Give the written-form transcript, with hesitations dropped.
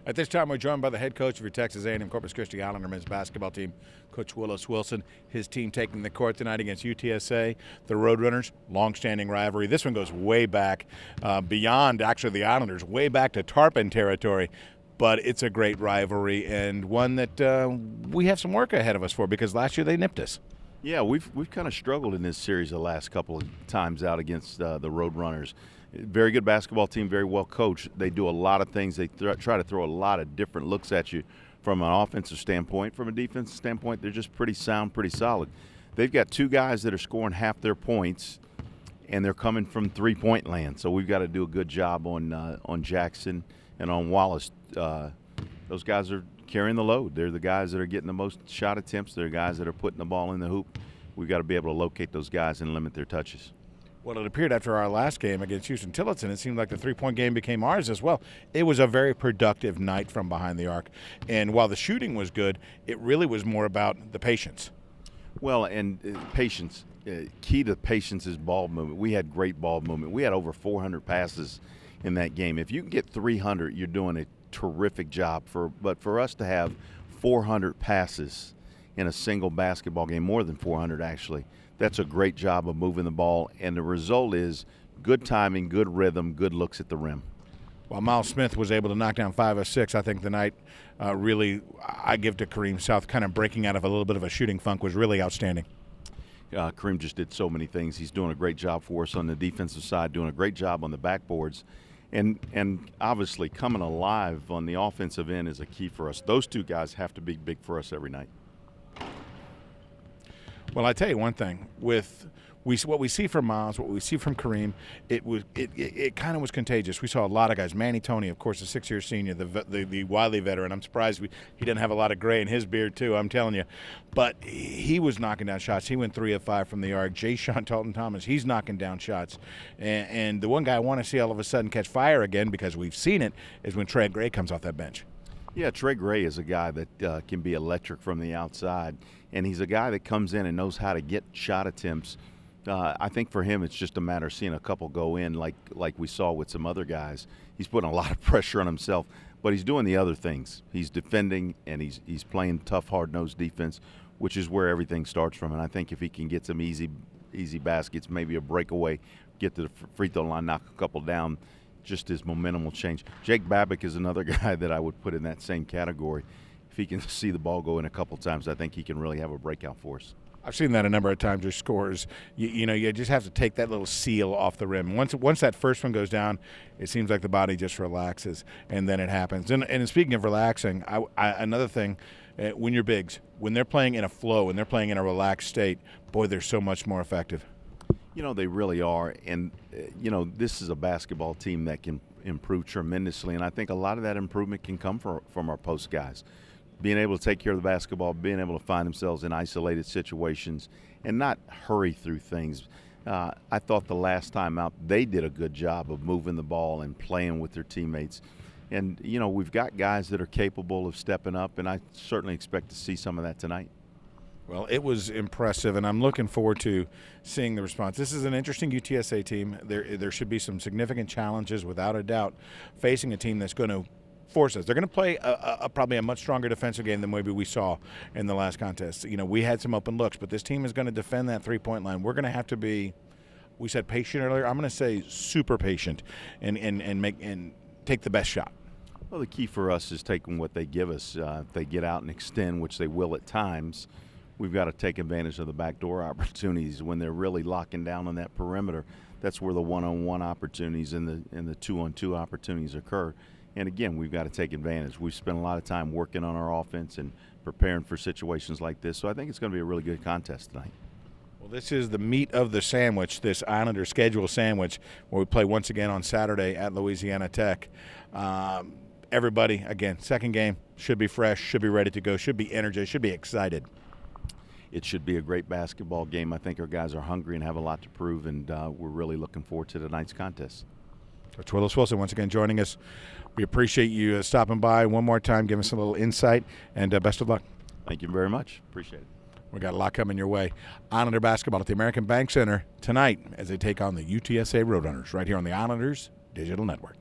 At this time, we're joined by the head coach of your Texas A&M Corpus Christi Islander men's basketball team, Coach Willis Wilson. His team taking the court tonight against UTSA, the Roadrunners, long-standing rivalry. This one goes way back, beyond actually the Islanders, way back to Tarpon territory. But it's a great rivalry and one that we have some work ahead of us for because last year they nipped us. Yeah, we've kind of struggled in this series the last couple of times out against the Roadrunners. Very good basketball team, very well coached. They do a lot of things. They try to throw a lot of different looks at you from an offensive standpoint. From a defensive standpoint, they're just pretty sound, pretty solid. They've got two guys that are scoring half their points, and they're coming from three-point land. So we've got to do a good job on Jackson and on Willis. Those guys are carrying the load. They're the guys that are getting the most shot attempts. They're guys that are putting the ball in the hoop. We've got to be able to locate those guys and limit their touches. Well, it appeared after our last game against Houston Tillotson, it seemed like the three-point game became ours as well. It was a very productive night from behind the arc. And while the shooting was good, it really was more about the patience. Well, and patience. Key to patience is ball movement. We had great ball movement. We had over 400 passes in that game. If you can get 300, you're doing a terrific job. But for us to have 400 passes in a single basketball game, more than 400 actually, that's a great job of moving the ball, and the result is good timing, good rhythm, good looks at the rim. While Miles Smith was able to knock down 5 of 6, I think the night really I give to Kareem South, kind of breaking out of a little bit of a shooting funk, was really outstanding. Kareem just did so many things. He's doing a great job for us on the defensive side, doing a great job on the backboards, and obviously coming alive on the offensive end is a key for us. Those two guys have to be big for us every night. Well, I tell you one thing, with what we see from Miles, what we see from Kareem, it kind of was contagious. We saw a lot of guys. Manny Tony, of course, a 6-year senior, the Wiley veteran. I'm surprised he didn't have a lot of gray in his beard too, I'm telling you. But he was knocking down shots. He went 3 of 5 from the arc. Jay Sean Talton Thomas, he's knocking down shots. And the one guy I want to see all of a sudden catch fire again, because we've seen it, is when Trey Gray comes off that bench. Yeah, Trey Gray is a guy that can be electric from the outside, and he's a guy that comes in and knows how to get shot attempts. I think for him it's just a matter of seeing a couple go in like we saw with some other guys. He's putting a lot of pressure on himself, but he's doing the other things. He's defending, and he's playing tough, hard-nosed defense, which is where everything starts from. And I think if he can get some easy baskets, maybe a breakaway, get to the free throw line, knock a couple down, just his momentum will change. Jake Babick is another guy that I would put in that same category. If he can see the ball go in a couple times, I think he can really have a breakout for us. I've seen that a number of times with scores. You just have to take that little seal off the rim. Once that first one goes down, it seems like the body just relaxes, and then it happens. And speaking of relaxing, another thing, when you're bigs, when they're playing in a flow, when they're playing in a relaxed state, boy, they're so much more effective. They really are. And, this is a basketball team that can improve tremendously. And I think a lot of that improvement can come from our post guys. Being able to take care of the basketball, being able to find themselves in isolated situations and not hurry through things. I thought the last time out they did a good job of moving the ball and playing with their teammates. And, we've got guys that are capable of stepping up, and I certainly expect to see some of that tonight. Well, it was impressive, and I'm looking forward to seeing the response. This is an interesting UTSA team. There should be some significant challenges, without a doubt, facing a team that's going to force us. They're going to play probably a much stronger defensive game than maybe we saw in the last contest. We had some open looks, but this team is going to defend that three-point line. We're going to have to be, we said patient earlier, I'm going to say super patient and take the best shot. Well, the key for us is taking what they give us. If they get out and extend, which they will at times, we've got to take advantage of the backdoor opportunities when they're really locking down on that perimeter. That's where the one-on-one opportunities and the two-on-two opportunities occur. And again, we've got to take advantage. We've spent a lot of time working on our offense and preparing for situations like this. So I think it's going to be a really good contest tonight. Well, this is the meat of the sandwich, this Islander schedule sandwich, where we play once again on Saturday at Louisiana Tech. Everybody, again, second game, should be fresh, should be ready to go, should be energized, should be excited. It should be a great basketball game. I think our guys are hungry and have a lot to prove, and we're really looking forward to tonight's contest. Coach Willis Wilson once again joining us. We appreciate you stopping by one more time, giving us a little insight, and best of luck. Thank you very much. Appreciate it. We got a lot coming your way. Islander basketball at the American Bank Center tonight as they take on the UTSA Roadrunners right here on the Islanders Digital Network.